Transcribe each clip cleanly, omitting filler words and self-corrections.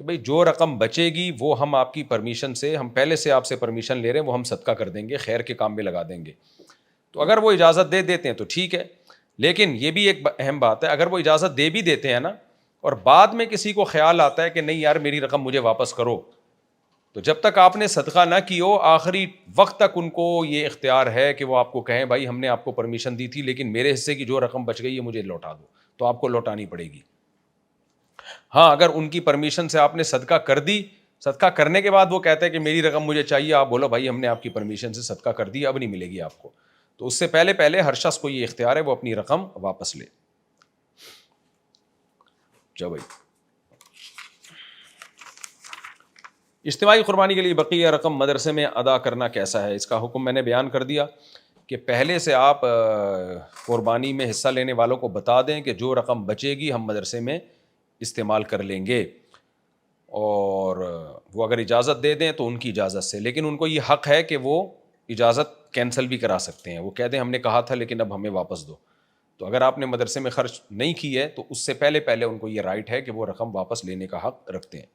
کہ بھئی جو رقم بچے گی وہ ہم آپ کی پرمیشن سے، ہم پہلے سے آپ سے پرمیشن لے رہے ہیں، وہ ہم صدقہ کر دیں گے، خیر کے کام میں لگا دیں گے. تو اگر وہ اجازت دے دیتے ہیں تو ٹھیک ہے. لیکن یہ بھی ایک اہم بات ہے، اگر وہ اجازت دے بھی دیتے ہیں نا اور بعد میں کسی کو خیال آتا ہے کہ نہیں یار میری رقم مجھے واپس کرو، تو جب تک آپ نے صدقہ نہ کی ہو آخری وقت تک ان کو یہ اختیار ہے کہ وہ آپ کو کہیں بھائی ہم نے آپ کو پرمیشن دی تھی لیکن میرے حصے کی جو رقم بچ گئی ہے مجھے لوٹا دو، تو آپ کو لوٹانی پڑے گی. ہاں اگر ان کی پرمیشن سے آپ نے صدقہ کر دی، صدقہ کرنے کے بعد وہ کہتے ہیں کہ میری رقم مجھے چاہیے، آپ بولو بھائی ہم نے آپ کی پرمیشن سے صدقہ کر دی، اب نہیں ملے گی آپ کو. تو اس سے پہلے ہر شخص کو یہ اختیار ہے وہ اپنی رقم واپس لے. چلو بھائی، اجتماعی قربانی کے لیے بقیہ رقم مدرسے میں ادا کرنا کیسا ہے؟ اس کا حکم میں نے بیان کر دیا کہ پہلے سے آپ قربانی میں حصہ لینے والوں کو بتا دیں کہ جو رقم بچے گی ہم مدرسے میں استعمال کر لیں گے، اور وہ اگر اجازت دے دیں تو ان کی اجازت سے، لیکن ان کو یہ حق ہے کہ وہ اجازت کینسل بھی کرا سکتے ہیں. وہ کہتے ہیں ہم نے کہا تھا لیکن اب ہمیں واپس دو. تو اگر آپ نے مدرسے میں خرچ نہیں کی ہے تو اس سے پہلے ان کو یہ رائٹ ہے کہ وہ رقم واپس لینے کا حق رکھتے ہیں.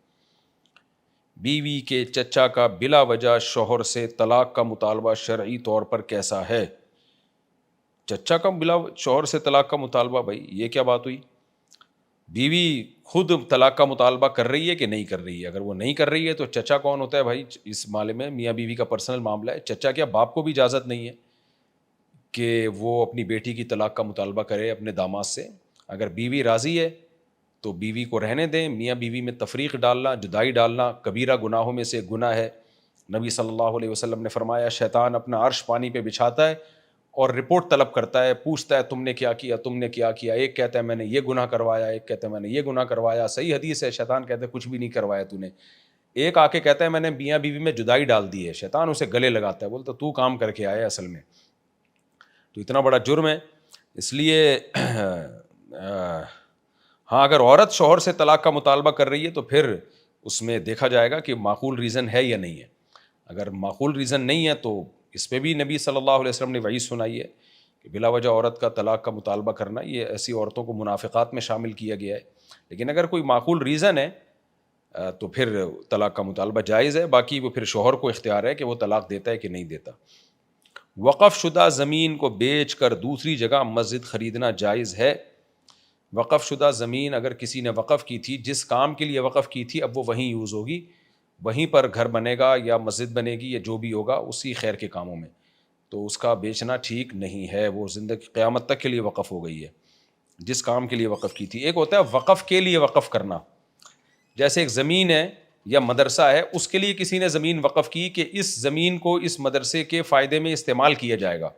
بیوی کے چچا کا بلا وجہ شوہر سے طلاق کا مطالبہ شرعی طور پر کیسا ہے؟ چچا کا بلا شوہر سے طلاق کا مطالبہ، بھائی یہ کیا بات ہوئی؟ بیوی خود طلاق کا مطالبہ کر رہی ہے کہ نہیں کر رہی ہے؟ اگر وہ نہیں کر رہی ہے تو چچا کون ہوتا ہے بھائی؟ اس معاملے میں میاں بیوی کا پرسنل معاملہ ہے. چچا کیا باپ کو بھی اجازت نہیں ہے کہ وہ اپنی بیٹی کی طلاق کا مطالبہ کرے اپنے داماد سے؟ اگر بیوی راضی ہے تو بیوی کو رہنے دیں. میاں بیوی میں تفریق ڈالنا، جدائی ڈالنا کبیرہ گناہوں میں سے گناہ ہے. نبی صلی اللہ علیہ وسلم نے فرمایا شیطان اپنا عرش پانی پہ بچھاتا ہے اور رپورٹ طلب کرتا ہے، پوچھتا ہے تم نے کیا کیا، تم نے کیا کیا. ایک کہتا ہے میں نے یہ گناہ کروایا، ایک کہتا ہے میں نے یہ گناہ کروایا. صحیح حدیث ہے، شیطان کہتا ہے کچھ بھی نہیں کروایا تو نے. ایک آ کے کہتا ہے میں نے میاں بیوی میں جدائی ڈال دی ہے. شیطان اسے گلے لگاتا ہے، بولتا تو کام کر کے آیا اصل میں. تو اتنا بڑا جرم ہے. اس لیے ہاں اگر عورت شوہر سے طلاق کا مطالبہ کر رہی ہے تو پھر اس میں دیکھا جائے گا کہ معقول ریزن ہے یا نہیں ہے. اگر معقول ریزن نہیں ہے تو اس پہ بھی نبی صلی اللہ علیہ وسلم نے وعید سنائی ہے کہ بلا وجہ عورت کا طلاق کا مطالبہ کرنا، یہ ایسی عورتوں کو منافقات میں شامل کیا گیا ہے. لیکن اگر کوئی معقول ریزن ہے تو پھر طلاق کا مطالبہ جائز ہے. باقی وہ پھر شوہر کو اختیار ہے کہ وہ طلاق دیتا ہے کہ نہیں دیتا. وقف شدہ زمین کو بیچ کر دوسری جگہ مسجد خریدنا جائز ہے؟ وقف شدہ زمین اگر کسی نے وقف کی تھی، جس کام کے لیے وقف کی تھی اب وہ وہیں یوز ہوگی، وہیں پر گھر بنے گا یا مسجد بنے گی یا جو بھی ہوگا اسی خیر کے کاموں میں، تو اس کا بیچنا ٹھیک نہیں ہے. وہ زندگی قیامت تک کے لیے وقف ہو گئی ہے جس کام کے لیے وقف کی تھی. ایک ہوتا ہے وقف کے لیے وقف کرنا، جیسے ایک زمین ہے یا مدرسہ ہے، اس کے لیے کسی نے زمین وقف کی کہ اس زمین کو اس مدرسے کے فائدے میں استعمال کیا جائے گا،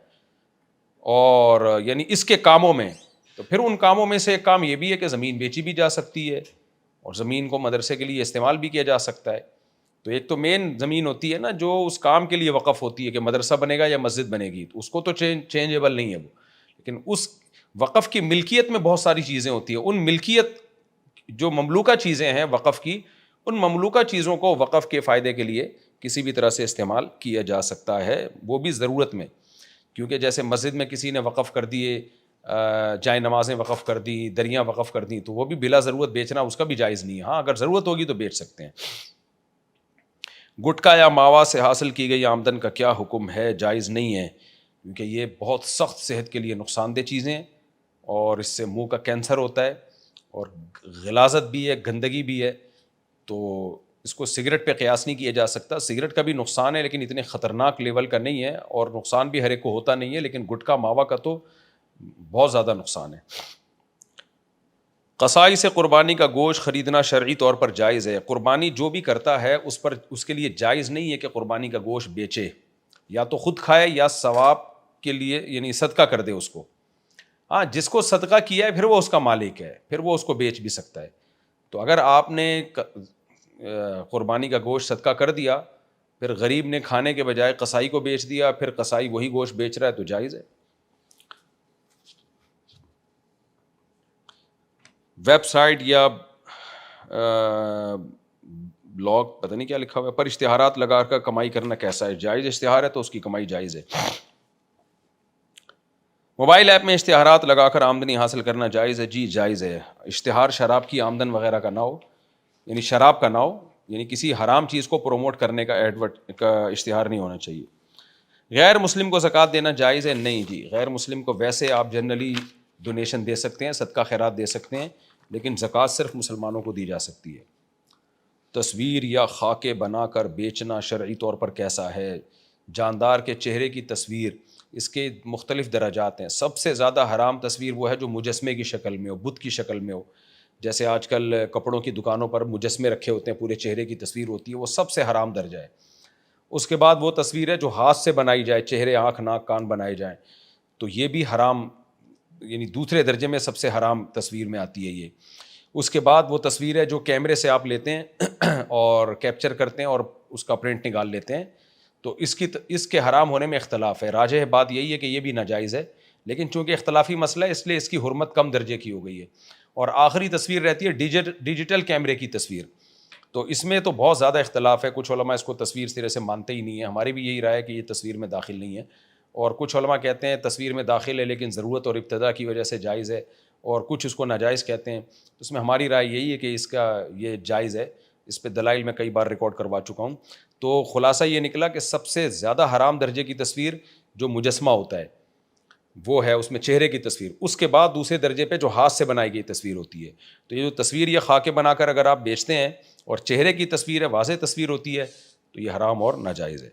اور یعنی اس کے کاموں میں. تو پھر ان کاموں میں سے ایک کام یہ بھی ہے کہ زمین بیچی بھی جا سکتی ہے اور زمین کو مدرسے کے لیے استعمال بھی کیا جا سکتا ہے. تو ایک تو مین زمین ہوتی ہے نا جو اس کام کے لیے وقف ہوتی ہے کہ مدرسہ بنے گا یا مسجد بنے گی، تو اس کو تو چینجیبل نہیں ہے وہ. لیکن اس وقف کی ملکیت میں بہت ساری چیزیں ہوتی ہیں. ان ملکیت جو مملوکہ چیزیں ہیں وقف کی، ان مملوکہ چیزوں کو وقف کے فائدے کے لیے کسی بھی طرح سے استعمال کیا جا سکتا ہے، وہ بھی ضرورت میں. کیونکہ جیسے مسجد میں کسی نے وقف کر دیے، جائے نمازیں وقف کر دی، دریاں وقف کر دی، تو وہ بھی بلا ضرورت بیچنا اس کا بھی جائز نہیں ہے. ہاں اگر ضرورت ہوگی تو بیچ سکتے ہیں. گٹکا یا ماوا سے حاصل کی گئی آمدن کا کیا حکم ہے؟ جائز نہیں ہے، کیونکہ یہ بہت سخت صحت کے لیے نقصان دہ چیزیں ہیں اور اس سے منہ کا کینسر ہوتا ہے اور غلاظت بھی ہے، گندگی بھی ہے. تو اس کو سگریٹ پہ قیاس نہیں کیا جا سکتا. سگریٹ کا بھی نقصان ہے لیکن اتنے خطرناک لیول کا نہیں ہے، اور نقصان بھی ہر ایک کو ہوتا نہیں ہے، لیکن گٹکا ماوا کا تو بہت زیادہ نقصان ہے. قصائی سے قربانی کا گوشت خریدنا شرعی طور پر جائز ہے؟ قربانی جو بھی کرتا ہے اس کے لیے جائز نہیں ہے کہ قربانی کا گوشت بیچے، یا تو خود کھائے یا ثواب کے لیے یعنی صدقہ کر دے اس کو. ہاں جس کو صدقہ کیا ہے پھر وہ اس کا مالک ہے، پھر وہ اس کو بیچ بھی سکتا ہے. تو اگر آپ نے قربانی کا گوشت صدقہ کر دیا، پھر غریب نے کھانے کے بجائے قصائی کو بیچ دیا، پھر قصائی وہی گوشت بیچ رہا ہے تو جائز ہے. ویب سائٹ یا بلاگ پتہ نہیں کیا لکھا ہوا ہے پر اشتہارات لگا کر کمائی کرنا کیسا ہے؟ جائز اشتہار ہے تو اس کی کمائی جائز ہے. موبائل ایپ میں اشتہارات لگا کر آمدنی حاصل کرنا جائز ہے؟ جی جائز ہے. اشتہار شراب کی آمدن وغیرہ کا نہ ہو، یعنی شراب کا نہ ہو، یعنی کسی حرام چیز کو پروموٹ کرنے کا اشتہار نہیں ہونا چاہیے۔ غیر مسلم کو زکوٰۃ دینا جائز ہے؟ نہیں جی، غیر مسلم کو ویسے آپ جنرلی ڈونیشن دے سکتے ہیں، صدقہ خیرات دے سکتے ہیں، لیکن زکوٰۃ صرف مسلمانوں کو دی جا سکتی ہے۔ تصویر یا خاکے بنا کر بیچنا شرعی طور پر کیسا ہے؟ جاندار کے چہرے کی تصویر، اس کے مختلف درجات ہیں۔ سب سے زیادہ حرام تصویر وہ ہے جو مجسمے کی شکل میں ہو، بت کی شکل میں ہو، جیسے آج کل کپڑوں کی دکانوں پر مجسمے رکھے ہوتے ہیں، پورے چہرے کی تصویر ہوتی ہے، وہ سب سے حرام درجہ ہے۔ اس کے بعد وہ تصویر ہے جو ہاتھ سے بنائی جائے، چہرے، آنکھ، ناک، کان بنائے جائیں، تو یہ بھی حرام، یعنی دوسرے درجے میں سب سے حرام تصویر میں آتی ہے یہ۔ اس کے بعد وہ تصویر ہے جو کیمرے سے آپ لیتے ہیں اور کیپچر کرتے ہیں اور اس کا پرنٹ نکال لیتے ہیں، تو اس کے حرام ہونے میں اختلاف ہے۔ راجح بات یہی ہے کہ یہ بھی ناجائز ہے، لیکن چونکہ اختلافی مسئلہ ہے اس لیے اس کی حرمت کم درجے کی ہو گئی ہے۔ اور آخری تصویر رہتی ہے ڈیجیٹل کیمرے کی تصویر، تو اس میں تو بہت زیادہ اختلاف ہے۔ کچھ علماء اس کو تصویر سرے سے مانتے ہی نہیں ہیں، ہماری بھی یہی رائے ہے کہ یہ تصویر میں داخل نہیں ہے، اور کچھ علماء کہتے ہیں تصویر میں داخل ہے لیکن ضرورت اور ابتدا کی وجہ سے جائز ہے، اور کچھ اس کو ناجائز کہتے ہیں۔ اس میں ہماری رائے یہی ہے کہ اس کا یہ جائز ہے، اس پہ دلائل میں کئی بار ریکارڈ کروا چکا ہوں۔ تو خلاصہ یہ نکلا کہ سب سے زیادہ حرام درجے کی تصویر جو مجسمہ ہوتا ہے وہ ہے، اس میں چہرے کی تصویر۔ اس کے بعد دوسرے درجے پہ جو ہاتھ سے بنائی گئی تصویر ہوتی ہے۔ تو یہ جو تصویر یہ خاکے بنا کر اگر آپ بیچتے ہیں اور چہرے کی تصویر ہے، واضح تصویر ہوتی ہے، تو یہ حرام اور ناجائز ہے۔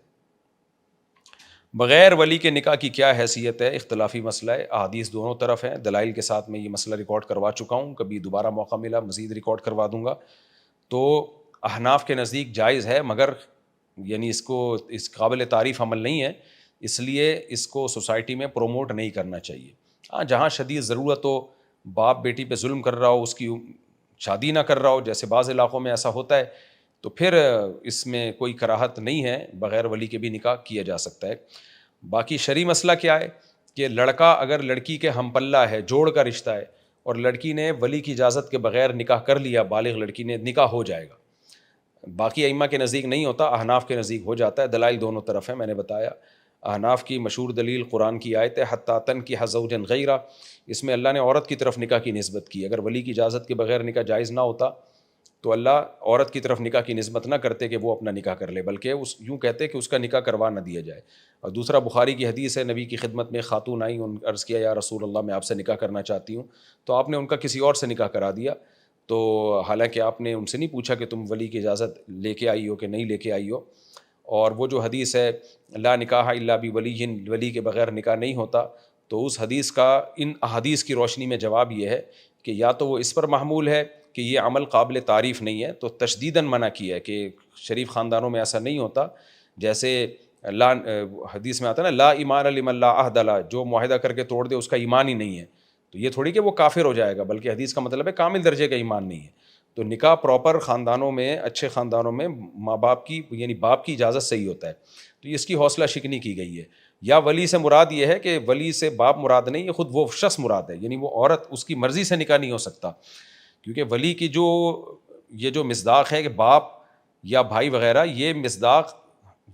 بغیر ولی کے نکاح کی کیا حیثیت ہے؟ اختلافی مسئلہ ہے، احادیث دونوں طرف ہیں، دلائل کے ساتھ میں یہ مسئلہ ریکارڈ کروا چکا ہوں، کبھی دوبارہ موقع ملا مزید ریکارڈ کروا دوں گا۔ تو احناف کے نزدیک جائز ہے، مگر یعنی اس قابل تعریف عمل نہیں ہے، اس لیے اس کو سوسائٹی میں پروموٹ نہیں کرنا چاہیے۔ ہاں، جہاں شدید ضرورت ہو، باپ بیٹی پہ ظلم کر رہا ہو، اس کی شادی نہ کر رہا ہو، جیسے بعض علاقوں میں ایسا ہوتا ہے، تو پھر اس میں کوئی کراہت نہیں ہے، بغیر ولی کے بھی نکاح کیا جا سکتا ہے۔ باقی شرعی مسئلہ کیا ہے کہ لڑکا اگر لڑکی کے ہم پلہ ہے، جوڑ کا رشتہ ہے، اور لڑکی نے ولی کی اجازت کے بغیر نکاح کر لیا، بالغ لڑکی نے، نکاح ہو جائے گا۔ باقی ائمہ کے نزدیک نہیں ہوتا، احناف کے نزدیک ہو جاتا ہے۔ دلائل دونوں طرف ہیں، میں نے بتایا۔ احناف کی مشہور دلیل قرآن کی آیت ہے حتی تنکح زوجا غیرہ، اس میں اللہ نے عورت کی طرف نکاح کی نسبت کی۔ اگر ولی کی اجازت کے بغیر نکاح جائز نہ ہوتا تو اللہ عورت کی طرف نکاح کی نسبت نہ کرتے کہ وہ اپنا نکاح کر لے، بلکہ یوں کہتے کہ اس کا نکاح کروا نہ دیا جائے۔ اور دوسرا بخاری کی حدیث ہے، نبی کی خدمت میں خاتون آئیں، ان عرض کیا یا رسول اللہ میں آپ سے نکاح کرنا چاہتی ہوں، تو آپ نے ان کا کسی اور سے نکاح کرا دیا۔ تو حالانکہ آپ نے ان سے نہیں پوچھا کہ تم ولی کی اجازت لے کے آئی ہو کہ نہیں لے کے آئی ہو۔ اور وہ جو حدیث ہے لا نکاح الا بولی، ولی کے بغیر نکاح نہیں ہوتا، تو اس حدیث کا ان احادیث کی روشنی میں جواب یہ ہے کہ یا تو وہ اس پر محمول ہے کہ یہ عمل قابل تعریف نہیں ہے، تو تشدیداً منع کیا ہے کہ شریف خاندانوں میں ایسا نہیں ہوتا، جیسے حدیث میں آتا ہے نا لا ایمان لمن لا عہد له، جو معاہدہ کر کے توڑ دے اس کا ایمان ہی نہیں ہے، تو یہ تھوڑی کہ وہ کافر ہو جائے گا، بلکہ حدیث کا مطلب ہے کامل درجے کا ایمان نہیں ہے۔ تو نکاح پراپر خاندانوں میں، اچھے خاندانوں میں ماں باپ کی یعنی باپ کی اجازت سے ہی ہوتا ہے، تو اس کی حوصلہ شکنی کی گئی ہے۔ یا ولی سے مراد یہ ہے کہ ولی سے باپ مراد نہیں، یہ خود وہ شخص مراد ہے، یعنی وہ عورت، اس کی مرضی سے نکاح نہیں ہو سکتا، کیونکہ ولی کی یہ جو مصداق ہے کہ باپ یا بھائی وغیرہ، یہ مصداق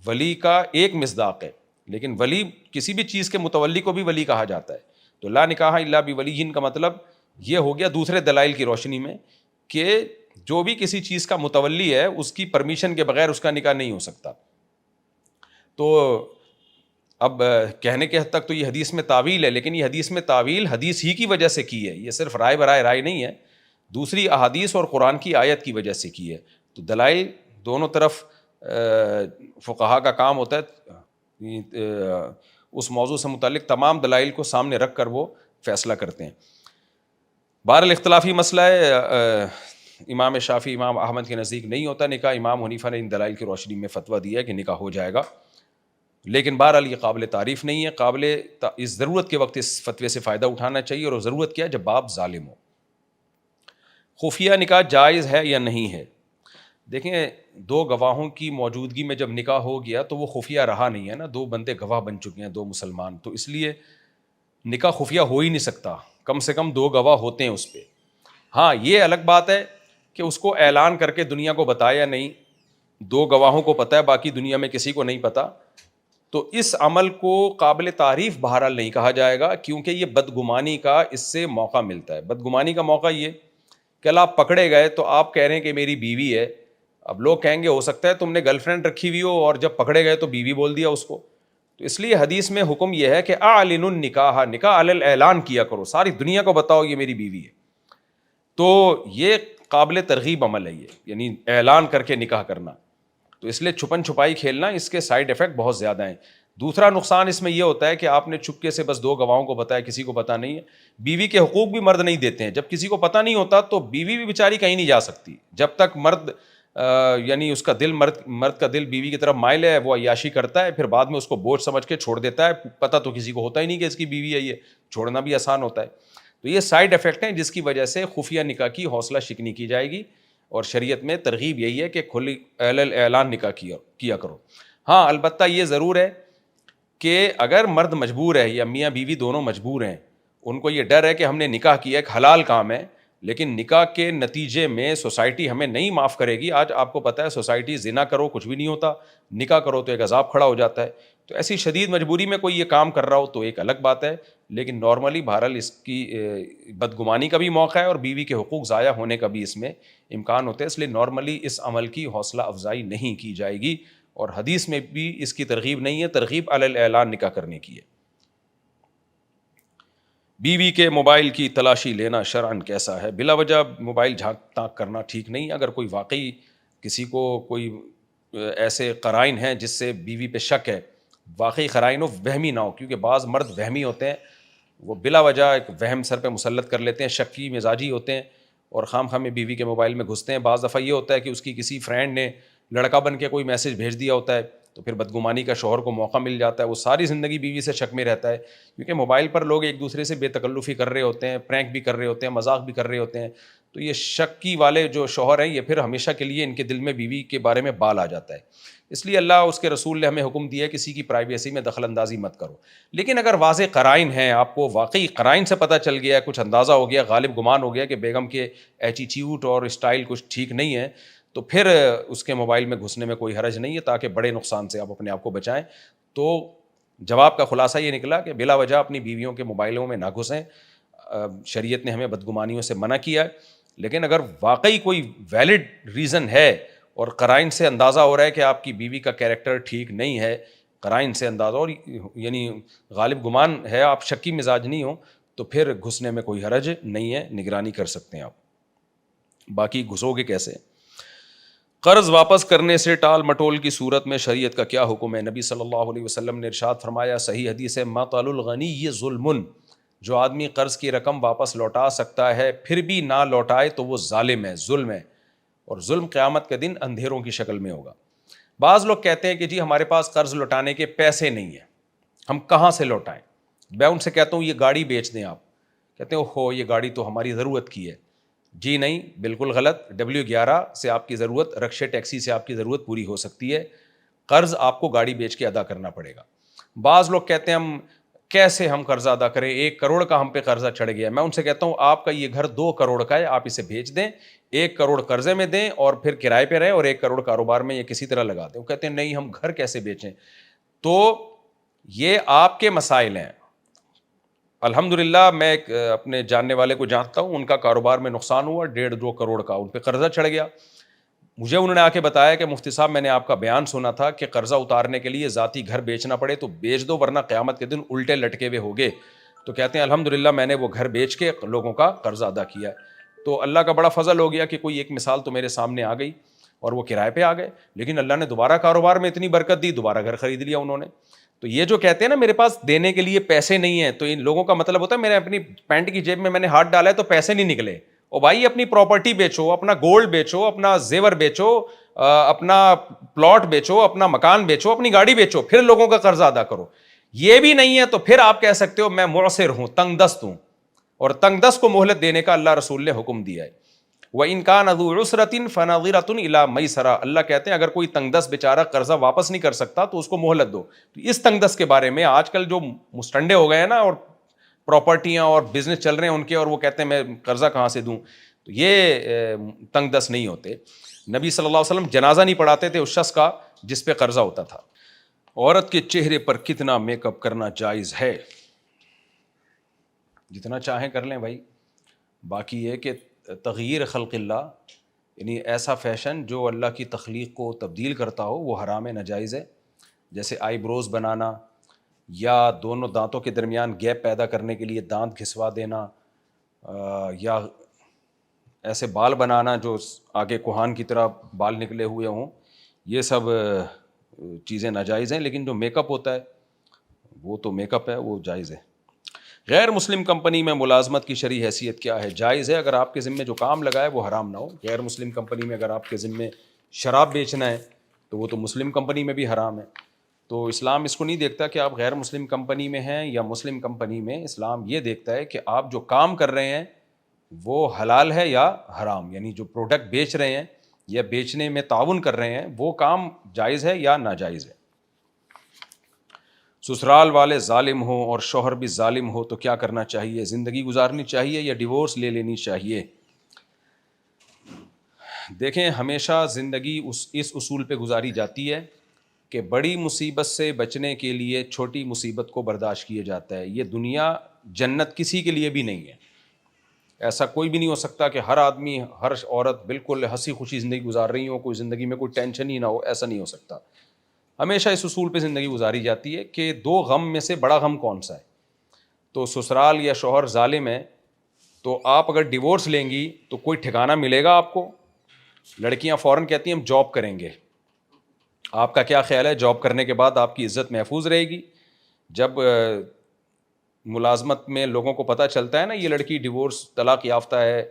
ولی کا ایک مصداق ہے، لیکن ولی کسی بھی چیز کے متولی کو بھی ولی کہا جاتا ہے۔ تو لا نکاح الا بولی کا مطلب یہ ہو گیا دوسرے دلائل کی روشنی میں کہ جو بھی کسی چیز کا متولی ہے اس کی پرمیشن کے بغیر اس کا نکاح نہیں ہو سکتا۔ تو اب کہنے کے حد تک تو یہ حدیث میں تعویل ہے، لیکن یہ حدیث میں تعویل حدیث ہی کی وجہ سے کی ہے، یہ صرف رائے برائے رائے نہیں ہے، دوسری احادیث اور قرآن کی آیت کی وجہ سے کی ہے۔ تو دلائل دونوں طرف فقہا کا کام ہوتا ہے، اس موضوع سے متعلق تمام دلائل کو سامنے رکھ کر وہ فیصلہ کرتے ہیں۔ بہرحال اختلافی مسئلہ ہے، امام شافعی، امام احمد کے نزدیک نہیں ہوتا نکاح، امام حنیفہ نے ان دلائل کی روشنی میں فتویٰ دیا ہے کہ نکاح ہو جائے گا، لیکن بہرحال یہ قابل تعریف نہیں ہے۔ اس ضرورت کے وقت اس فتوے سے فائدہ اٹھانا چاہیے، اور ضرورت کیا ہے؟ جب باپ ظالم ہو۔ خفیہ نکاح جائز ہے یا نہیں ہے؟ دیکھیں، دو گواہوں کی موجودگی میں جب نکاح ہو گیا تو وہ خفیہ رہا نہیں ہے نا، دو بندے گواہ بن چکے ہیں، دو مسلمان، تو اس لیے نکاح خفیہ ہو ہی نہیں سکتا، کم سے کم دو گواہ ہوتے ہیں اس پہ۔ ہاں، یہ الگ بات ہے کہ اس کو اعلان کر کے دنیا کو بتایا نہیں، دو گواہوں کو پتہ ہے، باقی دنیا میں کسی کو نہیں پتہ، تو اس عمل کو قابل تعریف بہرحال نہیں کہا جائے گا، کیونکہ یہ بدگمانی کا اس سے موقع ملتا ہے۔ بدگمانی کا موقع یہ کل آپ پکڑے گئے تو آپ کہہ رہے ہیں کہ میری بیوی ہے. اب لوگ کہیں گے ہو سکتا ہے تم نے گرل فرینڈ رکھی ہوئی ہو اور جب پکڑے گئے تو بیوی بول دیا اس کو. تو اس لیے حدیث میں حکم یہ ہے کہ اعلن النکاح, نکاح علی الاعلان کیا کرو, ساری دنیا کو بتاؤ یہ میری بیوی ہے. تو یہ قابل ترغیب عمل ہے یہ, یعنی اعلان کر کے نکاح کرنا. تو اس لیے چھپن چھپائی کھیلنا, اس کے سائیڈ افیکٹ بہت زیادہ ہیں. دوسرا نقصان اس میں یہ ہوتا ہے کہ آپ نے چپکے سے بس 2 گواہوں کو بتایا, کسی کو پتہ نہیں ہے. بیوی کے حقوق بھی مرد نہیں دیتے ہیں. جب کسی کو پتہ نہیں ہوتا تو بیوی بھی بیچاری کہیں نہیں جا سکتی. جب تک مرد یعنی اس کا دل مرد کا دل بیوی کی طرف مائل ہے, وہ عیاشی کرتا ہے, پھر بعد میں اس کو بوجھ سمجھ کے چھوڑ دیتا ہے. پتہ تو کسی کو ہوتا ہی نہیں کہ اس کی بیوی ہے, یہ چھوڑنا بھی آسان ہوتا ہے. تو یہ سائیڈ افیکٹ ہیں جس کی وجہ سے خفیہ نکاح کی حوصلہ شکنی کی جائے گی. اور شریعت میں ترغیب یہی ہے کہ کھلی اعلان نکاح کیا کرو. ہاں البتہ یہ ضرور ہے کہ اگر مرد مجبور ہے یا میاں بیوی دونوں مجبور ہیں, ان کو یہ ڈر ہے کہ ہم نے نکاح کیا, ایک حلال کام ہے, لیکن نکاح کے نتیجے میں سوسائٹی ہمیں نہیں معاف کرے گی. آج آپ کو پتہ ہے سوسائٹی زنا کرو کچھ بھی نہیں ہوتا, نکاح کرو تو ایک عذاب کھڑا ہو جاتا ہے. تو ایسی شدید مجبوری میں کوئی یہ کام کر رہا ہو تو ایک الگ بات ہے, لیکن نارملی بہرحال اس کی بدگمانی کا بھی موقع ہے اور بیوی کے حقوق ضائع ہونے کا بھی اس میں امکان ہوتا ہے. اس لیے نارملی اس عمل کی حوصلہ افزائی نہیں کی جائے گی, اور حدیث میں بھی اس کی ترغیب نہیں ہے. ترغیب علی الاعلان نکاح کرنے کی ہے. بیوی کے موبائل کی تلاشی لینا شرعن کیسا ہے؟ بلا وجہ موبائل جھانک تاک کرنا ٹھیک نہیں. اگر کوئی واقعی کسی کو کوئی ایسے قرائن ہیں جس سے بیوی پہ شک ہے, واقعی قرائن ہو, وہمی نہ ہو, کیونکہ بعض مرد وہمی ہوتے ہیں, وہ بلا وجہ ایک وہم سر پہ مسلط کر لیتے ہیں, شکی مزاجی ہوتے ہیں اور خام خواہ میں بیوی کے موبائل میں گھستے ہیں. بعض دفعہ یہ ہوتا ہے کہ اس کی کسی فرینڈ نے لڑکا بن کے کوئی میسج بھیج دیا ہوتا ہے, تو پھر بدگمانی کا شوہر کو موقع مل جاتا ہے. وہ ساری زندگی بیوی سے شک میں رہتا ہے, کیونکہ موبائل پر لوگ ایک دوسرے سے بے تکلفی کر رہے ہوتے ہیں, پرینک بھی کر رہے ہوتے ہیں, مذاق بھی کر رہے ہوتے ہیں. تو یہ شکی والے جو شوہر ہیں, یہ پھر ہمیشہ کے لیے ان کے دل میں بیوی کے بارے میں بال آ جاتا ہے. اس لیے اللہ اس کے رسول نے ہمیں حکم دیا ہے کسی کی پرائیویسی میں دخل اندازی مت کرو. لیکن اگر واضح قرائن ہیں, آپ کو واقعی قرائن سے پتہ چل گیا, کچھ اندازہ ہو گیا, غالب گمان ہو گیا کہ بیگم کے ایٹیٹیوڈ اور اسٹائل کچھ ٹھیک نہیں ہے, تو پھر اس کے موبائل میں گھسنے میں کوئی حرج نہیں ہے, تاکہ بڑے نقصان سے آپ اپنے آپ کو بچائیں. تو جواب کا خلاصہ یہ نکلا کہ بلا وجہ اپنی بیویوں کے موبائلوں میں نہ گھسیں. شریعت نے ہمیں بدگمانیوں سے منع کیا ہے, لیکن اگر واقعی کوئی ویلڈ ریزن ہے اور قرائن سے اندازہ ہو رہا ہے کہ آپ کی بیوی کا کیریکٹر ٹھیک نہیں ہے, قرائن سے اندازہ, اور یعنی غالب گمان ہے, آپ شکی مزاج نہیں ہو, تو پھر گھسنے میں کوئی حرج نہیں ہے, نگرانی کر سکتے ہیں آپ. باقی گھسو گے کیسے؟ قرض واپس کرنے سے ٹال مٹول کی صورت میں شریعت کا کیا حکم ہے؟ نبی صلی اللہ علیہ وسلم نے ارشاد فرمایا, صحیح حدیث ہے, مطل الغنی یہ ظلم, جو آدمی قرض کی رقم واپس لوٹا سکتا ہے پھر بھی نہ لوٹائے تو وہ ظالم ہے, ظلم ہے, اور ظلم قیامت کے دن اندھیروں کی شکل میں ہوگا. بعض لوگ کہتے ہیں کہ جی ہمارے پاس قرض لوٹانے کے پیسے نہیں ہیں, ہم کہاں سے لوٹائیں؟ میں ان سے کہتا ہوں یہ گاڑی بیچ دیں. آپ کہتے ہیں اوہو یہ گاڑی تو ہماری ضرورت کی ہے. جی نہیں, بالکل غلط. W11 سے آپ کی ضرورت, رکشے ٹیکسی سے آپ کی ضرورت پوری ہو سکتی ہے, قرض آپ کو گاڑی بیچ کے ادا کرنا پڑے گا. بعض لوگ کہتے ہیں ہم کیسے ہم قرضہ ادا کریں, 1 کروڑ کا ہم پہ قرضہ چڑھ گیا. میں ان سے کہتا ہوں آپ کا یہ گھر 2 کروڑ کا ہے, آپ اسے بیچ دیں, 1 کروڑ قرضے میں دیں اور پھر کرائے پہ رہیں, اور 1 کروڑ کاروبار میں یہ کسی طرح لگا دیں. وہ کہتے ہیں نہیں ہم گھر کیسے بیچیں. تو یہ آپ کے مسائل ہیں. الحمدللہ میں ایک اپنے جاننے والے کو جانتا ہوں, ان کا کاروبار میں نقصان ہوا 1.5-2 کروڑ کا, ان پہ قرضہ چڑھ گیا. مجھے انہوں نے آ کے بتایا کہ مفتی صاحب میں نے آپ کا بیان سنا تھا کہ قرضہ اتارنے کے لیے ذاتی گھر بیچنا پڑے تو بیچ دو, ورنہ قیامت کے دن الٹے لٹکے ہوئے ہوگے. تو کہتے ہیں الحمدللہ میں نے وہ گھر بیچ کے لوگوں کا قرضہ ادا کیا ہے. تو اللہ کا بڑا فضل ہو گیا کہ کوئی ایک مثال تو میرے سامنے آ گئی اور وہ کرائے پہ آ گئے, لیکن اللہ نے دوبارہ کاروبار میں اتنی برکت دی, دوبارہ گھر خرید لیا انہوں نے. تو یہ جو کہتے ہیں نا میرے پاس دینے کے لیے پیسے نہیں ہیں, تو ان لوگوں کا مطلب ہوتا ہے میں نے اپنی پینٹ کی جیب میں نے ہاتھ ڈالا ہے تو پیسے نہیں نکلے. او بھائی اپنی پراپرٹی بیچو, اپنا گولڈ بیچو, اپنا زیور بیچو, اپنا پلاٹ بیچو, اپنا مکان بیچو, اپنی گاڑی بیچو, پھر لوگوں کا قرضہ ادا کرو. یہ بھی نہیں ہے تو پھر آپ کہہ سکتے ہو میں معسر ہوں, تنگ دست ہوں, اور تنگ دست کو مہلت دینے کا اللہ رسول نے حکم دیا ہے. وَإِنْ كَانَ ذُو عُسْرَةٍ فَنَظِرَةٌ إِلَىٰ مَيْسَرَةٍ, اللہ کہتے ہیں اگر کوئی تنگ دست بیچارہ قرضہ واپس نہیں کر سکتا تو اس کو مہلت دو. تو اس تنگ دست کے بارے میں آج کل جو مستنڈے ہو گئے ہیں نا, اور پراپرٹیاں اور بزنس چل رہے ہیں ان کے, اور وہ کہتے ہیں میں قرضہ کہاں سے دوں, تو یہ تنگ دست نہیں ہوتے. نبی صلی اللہ علیہ وسلم جنازہ نہیں پڑھاتے تھے اس شخص کا جس پہ قرضہ ہوتا تھا. عورت کے چہرے پر کتنا میک اپ کرنا جائز ہے؟ جتنا چاہیں کر لیں بھائی. باقی یہ کہ تغییر خلق اللہ، یعنی ایسا فیشن جو اللہ کی تخلیق کو تبدیل کرتا ہو، وہ حرام ہے، ناجائز ہے. جیسے آئی بروز بنانا یا دونوں دانتوں کے درمیان گیپ پیدا کرنے کے لیے دانت گھسوا دینا، یا ایسے بال بنانا جو آگے کوہان کی طرح بال نکلے ہوئے ہوں، یہ سب چیزیں ناجائز ہیں. لیکن جو میک اپ ہوتا ہے وہ تو میک اپ ہے، وہ جائز ہے. غیر مسلم کمپنی میں ملازمت کی شرعی حیثیت کیا ہے؟ جائز ہے اگر آپ کے ذمے جو کام لگا ہے وہ حرام نہ ہو. غیر مسلم کمپنی میں اگر آپ کے ذمے شراب بیچنا ہے تو وہ تو مسلم کمپنی میں بھی حرام ہے. تو اسلام اس کو نہیں دیکھتا کہ آپ غیر مسلم کمپنی میں ہیں یا مسلم کمپنی میں. اسلام یہ دیکھتا ہے کہ آپ جو کام کر رہے ہیں وہ حلال ہے یا حرام، یعنی جو پروڈکٹ بیچ رہے ہیں یا بیچنے میں تعاون کر رہے ہیں وہ کام جائز ہے یا ناجائز ہے. سسرال والے ظالم ہوں اور شوہر بھی ظالم ہو تو کیا کرنا چاہیے؟ زندگی گزارنی چاہیے یا ڈیورس لے لینی چاہیے؟ دیکھیں، ہمیشہ زندگی اس اصول پہ گزاری جاتی ہے کہ بڑی مصیبت سے بچنے کے لیے چھوٹی مصیبت کو برداشت کیا جاتا ہے. یہ دنیا جنت کسی کے لیے بھی نہیں ہے. ایسا کوئی بھی نہیں ہو سکتا کہ ہر آدمی، ہر عورت بالکل ہنسی خوشی زندگی گزار رہی ہو، کوئی زندگی میں کوئی ٹینشن ہی نہ ہو، ایسا نہیں ہو سکتا. ہمیشہ اس اصول پہ زندگی گزاری جاتی ہے کہ دو غم میں سے بڑا غم کون سا ہے. تو سسرال یا شوہر ظالم ہے تو آپ اگر ڈیورس لیں گی تو کوئی ٹھکانہ ملے گا آپ کو؟ لڑکیاں فوراً کہتی ہیں ہم جاب کریں گے. آپ کا کیا خیال ہے؟ جاب کرنے کے بعد آپ کی عزت محفوظ رہے گی؟ جب ملازمت میں لوگوں کو پتہ چلتا ہے نا یہ لڑکی ڈیورس طلاق یافتہ ہے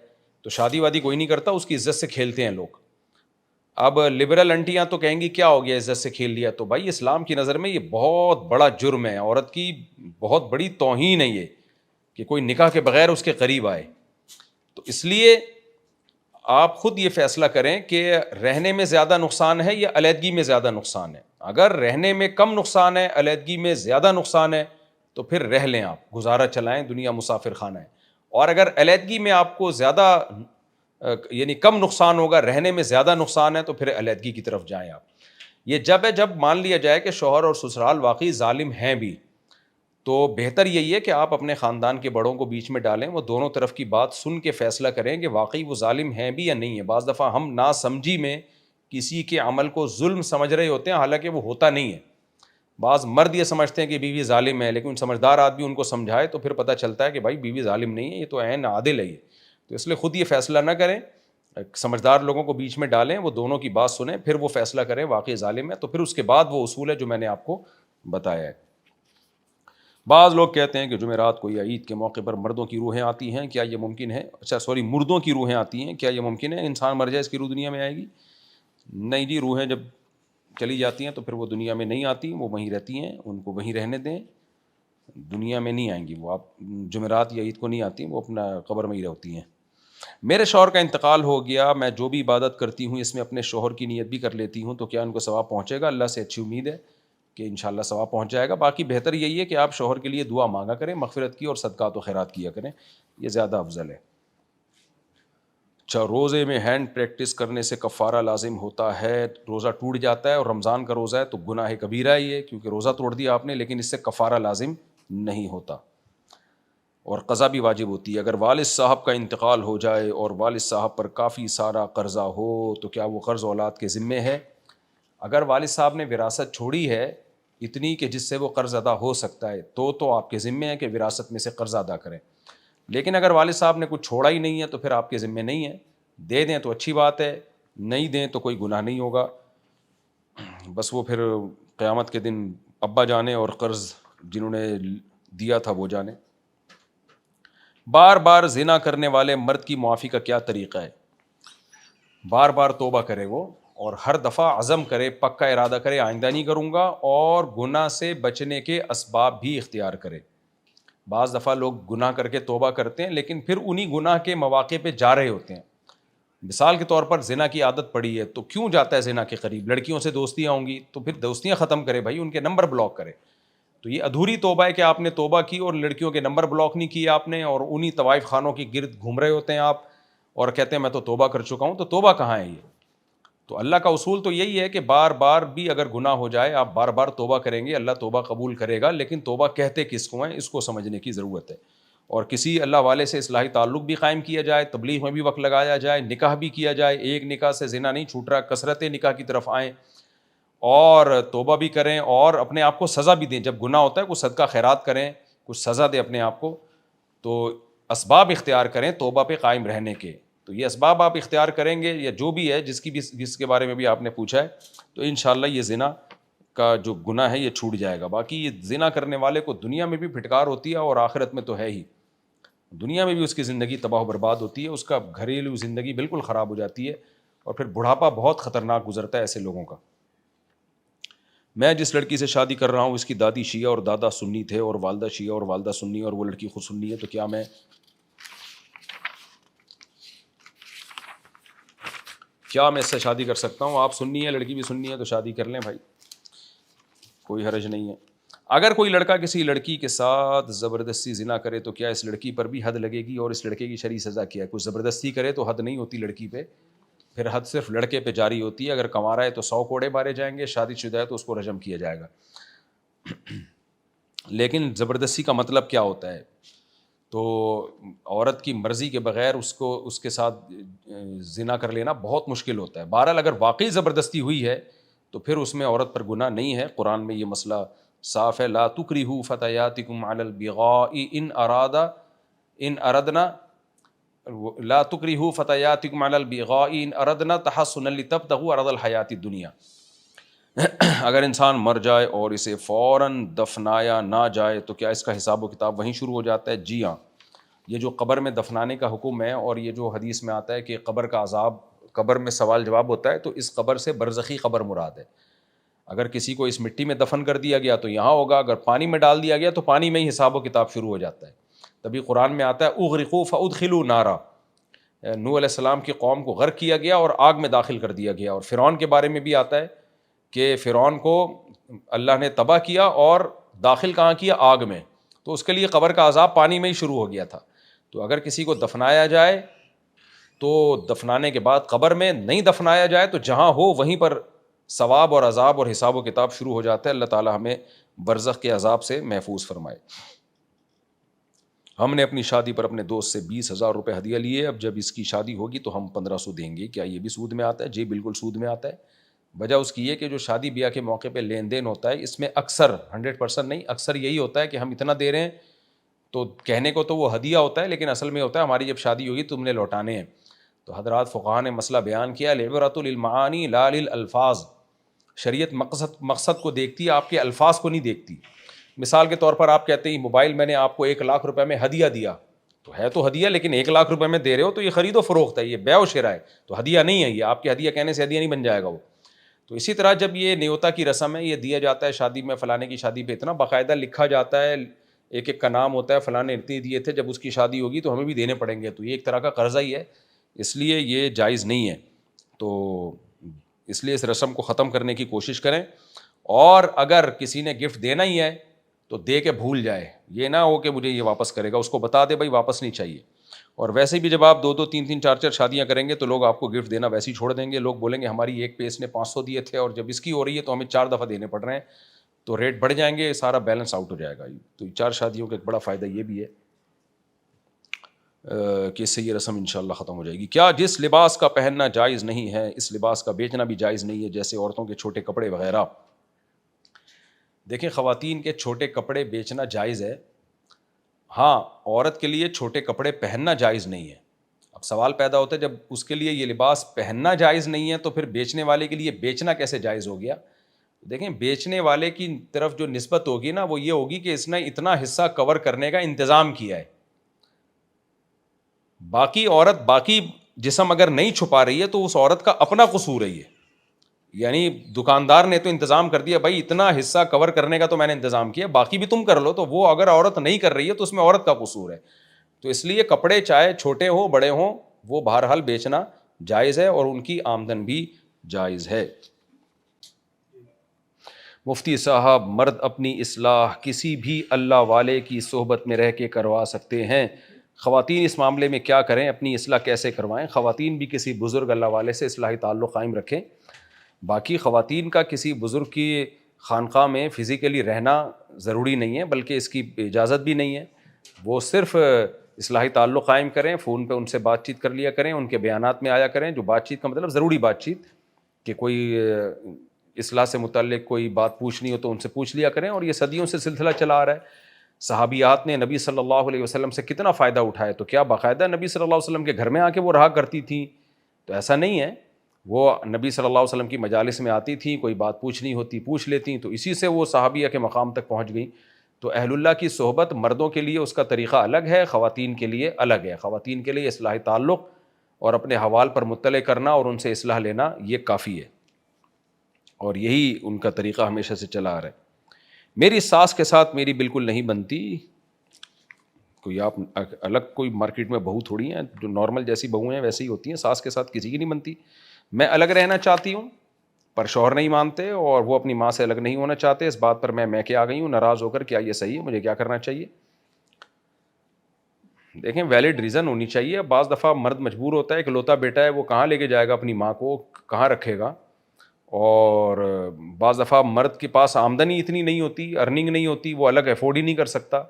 تو شادی وادی کوئی نہیں کرتا، اس کی عزت سے کھیلتے ہیں لوگ. اب لبرل انٹیاں تو کہیں گی کیا ہو گیا عزت سے کھیل لیا. تو بھائی اسلام کی نظر میں یہ بہت بڑا جرم ہے، عورت کی بہت بڑی توہین ہے یہ کہ کوئی نکاح کے بغیر اس کے قریب آئے. تو اس لیے آپ خود یہ فیصلہ کریں کہ رہنے میں زیادہ نقصان ہے یا علیحدگی میں زیادہ نقصان ہے. اگر رہنے میں کم نقصان ہے، علیحدگی میں زیادہ نقصان ہے تو پھر رہ لیں، آپ گزارا چلائیں، دنیا مسافر خانہ ہے. اور اگر علیحدگی میں آپ کو زیادہ یعنی کم نقصان ہوگا، رہنے میں زیادہ نقصان ہے، تو پھر علیحدگی کی طرف جائیں آپ. یہ جب مان لیا جائے کہ شوہر اور سسرال واقعی ظالم ہیں بھی، تو بہتر یہی ہے کہ آپ اپنے خاندان کے بڑوں کو بیچ میں ڈالیں، وہ دونوں طرف کی بات سن کے فیصلہ کریں کہ واقعی وہ ظالم ہیں بھی یا نہیں ہے. بعض دفعہ ہم ناسمجھی میں کسی کے عمل کو ظلم سمجھ رہے ہوتے ہیں، حالانکہ وہ ہوتا نہیں ہے. بعض مرد یہ سمجھتے ہیں کہ بیوی ظالم ہے، لیکن سمجھدار آدمی ان کو سمجھائے تو پھر پتہ چلتا ہے کہ بھائی بیوی ظالم نہیں ہے، یہ تو عین عادل ہے. تو اس لیے خود یہ فیصلہ نہ کریں، سمجھدار لوگوں کو بیچ میں ڈالیں، وہ دونوں کی بات سنیں، پھر وہ فیصلہ کریں واقعی ظالم ہے. تو پھر اس کے بعد وہ اصول ہے جو میں نے آپ کو بتایا ہے. بعض لوگ کہتے ہیں کہ جمعرات کو یا عید کے موقع پر مردوں کی روحیں آتی ہیں، کیا یہ ممکن ہے؟ مردوں کی روحیں آتی ہیں، کیا یہ ممکن ہے انسان مر جائے اس کی روح دنیا میں آئے گی؟ نہیں جی، روحیں جب چلی جاتی ہیں تو پھر وہ دنیا میں نہیں آتی، وہ وہیں رہتی ہیں، ان کو وہیں رہنے دیں، دنیا میں نہیں آئیں گی وہ. آپ جمعرات یا عید کو نہیں آتی، وہ اپنا قبر میں ہی رہتی ہیں. میرے شوہر کا انتقال ہو گیا، میں جو بھی عبادت کرتی ہوں اس میں اپنے شوہر کی نیت بھی کر لیتی ہوں، تو کیا ان کو ثواب پہنچے گا؟ اللہ سے اچھی امید ہے کہ انشاءاللہ ثواب پہنچ جائے گا. باقی بہتر یہی ہے کہ آپ شوہر کے لیے دعا مانگا کریں مغفرت کی، اور صدقات و خیرات کیا کریں، یہ زیادہ افضل ہے. روزے میں ہینڈ پریکٹس کرنے سے کفارہ لازم ہوتا ہے؟ روزہ ٹوٹ جاتا ہے اور رمضان کا روزہ ہے تو گناہ کبیرہ ہے یہ، کیونکہ روزہ توڑ دیا آپ نے، لیکن اس سے کفارہ لازم نہیں ہوتا اور قضا بھی واجب ہوتی ہے. اگر والد صاحب کا انتقال ہو جائے اور والد صاحب پر کافی سارا قرضہ ہو تو کیا وہ قرض اولاد کے ذمے ہے؟ اگر والد صاحب نے وراثت چھوڑی ہے اتنی کہ جس سے وہ قرض ادا ہو سکتا ہے تو آپ کے ذمے ہے کہ وراثت میں سے قرض ادا کریں. لیکن اگر والد صاحب نے کچھ چھوڑا ہی نہیں ہے تو پھر آپ کے ذمے نہیں ہے. دے دیں تو اچھی بات ہے، نہیں دیں تو کوئی گناہ نہیں ہوگا. بس وہ پھر قیامت کے دن ابا جانے اور قرض جنہوں نے دیا تھا وہ جانے. بار بار زنا کرنے والے مرد کی معافی کا کیا طریقہ ہے؟ بار بار توبہ کرے وہ، اور ہر دفعہ عزم کرے، پکا ارادہ کرے آئندہ نہیں کروں گا، اور گناہ سے بچنے کے اسباب بھی اختیار کرے. بعض دفعہ لوگ گناہ کر کے توبہ کرتے ہیں لیکن پھر انہی گناہ کے مواقع پہ جا رہے ہوتے ہیں. مثال کے طور پر زنا کی عادت پڑی ہے تو کیوں جاتا ہے زنا کے قریب؟ لڑکیوں سے دوستیاں ہوں گی تو پھر دوستیاں ختم کرے بھائی، ان کے نمبر بلاک کرے. تو یہ ادھوری توبہ ہے کہ آپ نے توبہ کی اور لڑکیوں کے نمبر بلاک نہیں کیے آپ نے، اور انہی طوائف خانوں کی گرد گھوم رہے ہوتے ہیں آپ اور کہتے ہیں میں تو توبہ کر چکا ہوں. تو توبہ کہاں ہے یہ؟ تو اللہ کا اصول تو یہی ہے کہ بار بار بھی اگر گناہ ہو جائے آپ بار بار توبہ کریں گے، اللہ توبہ قبول کرے گا، لیکن توبہ کہتے کس کو ہیں اس کو سمجھنے کی ضرورت ہے. اور کسی اللہ والے سے اصلاحی تعلق بھی قائم کیا جائے, تبلیغ میں بھی وقت لگایا جائے, نکاح بھی کیا جائے, ایک نکاح سے زنا نہیں چھوٹ رہا, کثرت نکاح کی طرف آئیں اور توبہ بھی کریں اور اپنے آپ کو سزا بھی دیں. جب گناہ ہوتا ہے کچھ صدقہ خیرات کریں, کچھ سزا دیں اپنے آپ کو, تو اسباب اختیار کریں توبہ پہ قائم رہنے کے. تو یہ اسباب آپ اختیار کریں گے یا جو بھی ہے جس کے بارے میں بھی آپ نے پوچھا ہے, تو انشاءاللہ یہ زنا کا جو گناہ ہے یہ چھوٹ جائے گا. باقی یہ زنا کرنے والے کو دنیا میں بھی پھٹکار ہوتی ہے اور آخرت میں تو ہے ہی. دنیا میں بھی اس کی زندگی تباہ و برباد ہوتی ہے, اس کا گھریلو زندگی بالکل خراب ہو جاتی ہے اور پھر بڑھاپا بہت خطرناک گزرتا ہے ایسے لوگوں کا. میں جس لڑکی سے شادی کر رہا ہوں اس کی دادی شیعہ اور دادا سنی تھے اور والدہ شیعہ اور والدہ سنی, اور وہ لڑکی خود سنی ہے, تو کیا میں اس سے شادی کر سکتا ہوں؟ آپ سنی ہے, لڑکی بھی سنی ہے, تو شادی کر لیں بھائی, کوئی حرج نہیں ہے. اگر کوئی لڑکا کسی لڑکی کے ساتھ زبردستی زنا کرے تو کیا اس لڑکی پر بھی حد لگے گی, اور اس لڑکے کی شرعی سزا کیا ہے؟ کوئی زبردستی کرے تو حد نہیں ہوتی لڑکی پہ, پھر حد صرف لڑکے پہ جاری ہوتی ہے. اگر کما رہا ہے تو 100 کوڑے مارے جائیں گے, شادی شدہ ہے تو اس کو رجم کیا جائے گا. لیکن زبردستی کا مطلب کیا ہوتا ہے؟ تو عورت کی مرضی کے بغیر اس کے ساتھ زنا کر لینا بہت مشکل ہوتا ہے. بہرحال اگر واقعی زبردستی ہوئی ہے تو پھر اس میں عورت پر گناہ نہیں ہے. قرآن میں یہ مسئلہ صاف ہے, لا تکرہوا فتیاتکم علی البغاء ان اردنا لا تکرہوا فتیاتکم علی البغاء ان اردنا تحصنا لتبتغوا عرض الحیاۃ الدنیا. اگر انسان مر جائے اور اسے فوراً دفنایا نہ جائے تو کیا اس کا حساب و کتاب وہیں شروع ہو جاتا ہے؟ جی ہاں. یہ جو قبر میں دفنانے کا حکم ہے, اور یہ جو حدیث میں آتا ہے کہ قبر کا عذاب, قبر میں سوال جواب ہوتا ہے, تو اس قبر سے برزخی قبر مراد ہے. اگر کسی کو اس مٹی میں دفن کر دیا گیا تو یہاں ہوگا, اگر پانی میں ڈال دیا گیا تو پانی میں ہی حساب و کتاب شروع ہو جاتا ہے. تبھی قرآن میں آتا ہے اغرقوا فادخلوا نارا, نوح علیہ السلام کی قوم کو غرق کیا گیا اور آگ میں داخل کر دیا گیا. اور فرعون کے بارے میں بھی آتا ہے کہ فرعون کو اللہ نے تباہ کیا اور داخل کہاں کیا؟ آگ میں. تو اس کے لیے قبر کا عذاب پانی میں ہی شروع ہو گیا تھا. تو اگر کسی کو دفنایا جائے تو دفنانے کے بعد قبر میں نہیں دفنایا جائے تو جہاں ہو وہیں پر ثواب اور عذاب اور حساب و کتاب شروع ہو جاتا ہے. اللہ تعالی ہمیں برزخ کے عذاب سے محفوظ فرمائے. ہم نے اپنی شادی پر اپنے دوست سے 20,000 روپے ہدیہ لیے, اب جب اس کی شادی ہوگی تو ہم 1,500 دیں گے, کیا یہ بھی سود میں آتا ہے؟ جی بالکل سود میں آتا ہے. وجہ اس کی یہ کہ جو شادی بیاہ کے موقع پہ لین دین ہوتا ہے اس میں اکثر 100% نہیں, اکثر یہی ہوتا ہے کہ ہم اتنا دے رہے ہیں, تو کہنے کو تو وہ ہدیہ ہوتا ہے لیکن اصل میں ہوتا ہے ہماری جب شادی ہوگی تم نے لوٹانے ہیں. تو حضرات فقہاء نے مسئلہ بیان کیا, العبرۃ للمعانی لا للالفاظ. شریعت مقصد کو دیکھتی ہے, آپ کے الفاظ کو نہیں دیکھتی. مثال کے طور پر آپ کہتے ہیں موبائل میں نے آپ کو 1,00,000 روپے میں ہدیہ دیا, تو ہدیہ لیکن 1,00,000 روپے میں دے رہے ہو تو یہ خرید و فروخت ہے, یہ بیع و شراء ہے, تو ہدیہ نہیں ہے. یہ آپ کے ہدیہ کہنے سے ہدیہ نہیں بن جائے گا وہ. تو اسی طرح جب یہ نیوتا کی رسم ہے, یہ دیا جاتا ہے شادی میں, فلانے کی شادی پہ اتنا باقاعدہ لکھا جاتا ہے, ایک ایک کا نام ہوتا ہے, فلاں نے اتنے دیے تھے, جب اس کی شادی ہوگی تو ہمیں بھی دینے پڑیں گے. تو یہ ایک طرح کا قرضہ ہی ہے, اس لیے یہ جائز نہیں ہے. تو اس لیے اس رسم کو ختم کرنے کی کوشش کریں. اور اگر کسی نے گفٹ دینا ہی ہے تو دے کے بھول جائے, یہ نہ ہو کہ مجھے یہ واپس کرے گا, اس کو بتا دے بھائی واپس نہیں چاہیے. اور ویسے بھی جب آپ 2-2, 3-3, 4-4 شادیاں کریں گے تو لوگ آپ کو گفٹ دینا ویسے ہی چھوڑ دیں گے. لوگ بولیں گے ہماری ایک پہ اس نے 500 دیے تھے اور جب اس کی ہو رہی ہے تو ہمیں 4 دفعہ دینے پڑ رہے ہیں, تو ریٹ بڑھ جائیں گے, سارا بیلنس آؤٹ ہو جائے گا. تو 4 شادیوں کا ایک بڑا فائدہ یہ بھی ہے کہ اس سے یہ رسم انشاءاللہ ختم ہو جائے گی. کیا جس لباس کا پہننا جائز نہیں ہے اس لباس کا بیچنا بھی جائز نہیں ہے, جیسے عورتوں کے چھوٹے کپڑے وغیرہ؟ دیکھیں, خواتین کے چھوٹے کپڑے بیچنا جائز ہے, ہاں عورت کے لیے چھوٹے کپڑے پہننا جائز نہیں ہے. اب سوال پیدا ہوتا ہے جب اس کے لیے یہ لباس پہننا جائز نہیں ہے تو پھر بیچنے والے کے لیے بیچنا کیسے جائز ہو گیا؟ دیکھیں, بیچنے والے کی طرف جو نسبت ہوگی نا وہ یہ ہوگی کہ اس نے اتنا حصہ کور کرنے کا انتظام کیا ہے. باقی عورت باقی جسم اگر نہیں چھپا رہی ہے تو اس عورت کا اپنا قصور ہے. یہ یعنی دکاندار نے تو انتظام کر دیا, بھائی اتنا حصہ کور کرنے کا تو میں نے انتظام کیا, باقی بھی تم کر لو. تو وہ اگر عورت نہیں کر رہی ہے تو اس میں عورت کا قصور ہے. تو اس لیے کپڑے چاہے چھوٹے ہوں بڑے ہوں وہ بہرحال بیچنا جائز ہے اور ان کی آمدن بھی جائز ہے. مفتی صاحب, مرد اپنی اصلاح کسی بھی اللہ والے کی صحبت میں رہ کے کروا سکتے ہیں, خواتین اس معاملے میں کیا کریں, اپنی اصلاح کیسے کروائیں؟ خواتین بھی کسی بزرگ اللہ والے سے اصلاحی تعلق قائم رکھیں. باقی خواتین کا کسی بزرگ کی خانقاہ میں فزیکلی رہنا ضروری نہیں ہے, بلکہ اس کی اجازت بھی نہیں ہے. وہ صرف اصلاحی تعلق قائم کریں, فون پہ ان سے بات چیت کر لیا کریں, ان کے بیانات میں آیا کریں, جو بات چیت کا مطلب ضروری بات چیت, کہ کوئی اصلاح سے متعلق کوئی بات پوچھنی ہو تو ان سے پوچھ لیا کریں. اور یہ صدیوں سے سلسلہ چلا آ رہا ہے. صحابیات نے نبی صلی اللہ علیہ وسلم سے کتنا فائدہ اٹھایا, تو کیا باقاعدہ نبی صلی اللہ علیہ وسلم کے گھر میں آ کے وہ رہا کرتی تھیں؟ تو ایسا نہیں ہے, وہ نبی صلی اللہ علیہ وسلم کی مجالس میں آتی تھیں, کوئی بات پوچھنی ہوتی پوچھ لیتی, تو اسی سے وہ صحابیہ کے مقام تک پہنچ گئیں. تو اہل اللہ کی صحبت مردوں کے لیے اس کا طریقہ الگ ہے, خواتین کے لیے الگ ہے. خواتین کے لیے اصلاحی تعلق اور اپنے حوال پر مطلع کرنا اور ان سے اصلاح لینا یہ کافی ہے, اور یہی ان کا طریقہ ہمیشہ سے چلا آ رہا ہے. میری ساس کے ساتھ میری بالکل نہیں بنتی. کوئی آپ الگ کوئی مارکیٹ میں بہو تھوڑی ہیں, جو نارمل جیسی بہو ہیں ویسی ہی ہوتی ہیں. ساس کے ساتھ کسی کی نہیں بنتی. میں الگ رہنا چاہتی ہوں پر شوہر نہیں مانتے, اور وہ اپنی ماں سے الگ نہیں ہونا چاہتے. اس بات پر میں کے آ گئی ہوں ناراض ہو کر, کیا یہ صحیح ہے, مجھے کیا کرنا چاہیے؟ دیکھیں, ویلڈ ریزن ہونی چاہیے. بعض دفعہ مرد مجبور ہوتا ہے, اکلوتا بیٹا ہے, وہ کہاں لے کے جائے گا اپنی ماں کو, کہاں رکھے گا. اور بعض دفعہ مرد کے پاس آمدنی اتنی نہیں ہوتی, ارننگ نہیں ہوتی, وہ الگ افورڈ ہی نہیں کر سکتا.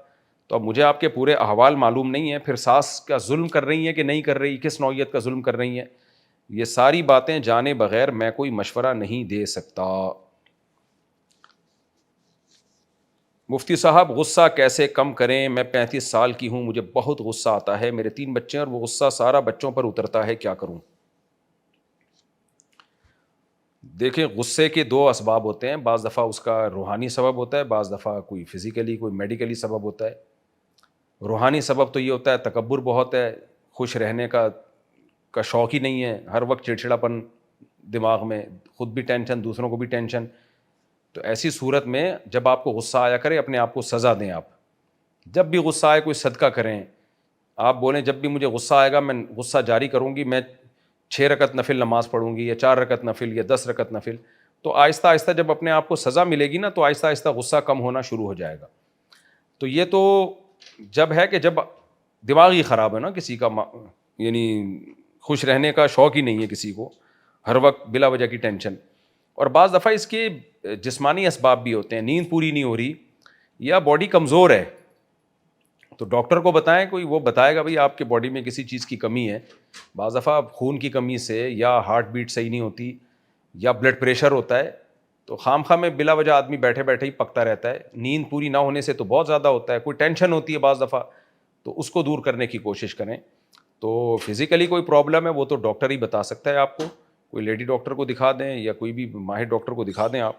تو اب مجھے آپ کے پورے احوال معلوم نہیں ہیں. پھر ساس کا ظلم کر رہی ہیں کہ نہیں کر رہی, کس نوعیت کا ظلم کر رہی ہیں, یہ ساری باتیں جانے بغیر میں کوئی مشورہ نہیں دے سکتا. مفتی صاحب, غصہ کیسے کم کریں؟ میں 35 سال کی ہوں, مجھے بہت غصہ آتا ہے. میرے 3 بچے ہیں اور وہ غصہ سارا بچوں پر اترتا ہے, کیا کروں؟ دیکھیں, غصے کے 2 اسباب ہوتے ہیں. بعض دفعہ اس کا روحانی سبب ہوتا ہے, بعض دفعہ کوئی فزیکلی کوئی میڈیکلی سبب ہوتا ہے. روحانی سبب تو یہ ہوتا ہے تکبر بہت ہے, خوش رہنے کا شوق ہی نہیں ہے, ہر وقت چڑچڑاپن دماغ میں, خود بھی ٹینشن, دوسروں کو بھی ٹینشن. تو ایسی صورت میں جب آپ کو غصہ آیا کرے, اپنے آپ کو سزا دیں. آپ جب بھی غصہ آئے کوئی صدقہ کریں. آپ بولیں جب بھی مجھے غصہ آئے گا میں غصہ جاری کروں گی, میں 6 رکعت نفل نماز پڑھوں گی, یا 4 رکعت نفل, یا 10 رکعت نفل. تو آہستہ آہستہ جب اپنے آپ کو سزا ملے گی نا, تو آہستہ آہستہ غصہ کم ہونا شروع ہو جائے گا. تو یہ تو جب ہے کہ جب دماغ ہی خراب ہے نا کسی کا, یعنی خوش رہنے کا شوق ہی نہیں ہے کسی کو, ہر وقت بلا وجہ کی ٹینشن. اور بعض دفعہ اس کے جسمانی اسباب بھی ہوتے ہیں, نیند پوری نہیں ہو رہی یا باڈی کمزور ہے, تو ڈاکٹر کو بتائیں, کوئی وہ بتائے گا بھائی آپ کے باڈی میں کسی چیز کی کمی ہے. بعض دفعہ خون کی کمی سے, یا ہارٹ بیٹ صحیح نہیں ہوتی, یا بلڈ پریشر ہوتا ہے. تو خام خواہ میں بلا وجہ آدمی بیٹھے بیٹھے ہی پکتا رہتا ہے. نیند پوری نہ ہونے سے تو بہت زیادہ ہوتا ہے. کوئی ٹینشن ہوتی ہے بعض دفعہ, تو اس کو دور کرنے کی کوشش کریں. تو فزیکلی کوئی پرابلم ہے وہ تو ڈاکٹر ہی بتا سکتا ہے آپ کو. کوئی لیڈی ڈاکٹر کو دکھا دیں, یا کوئی بھی ماہر ڈاکٹر کو دکھا دیں آپ.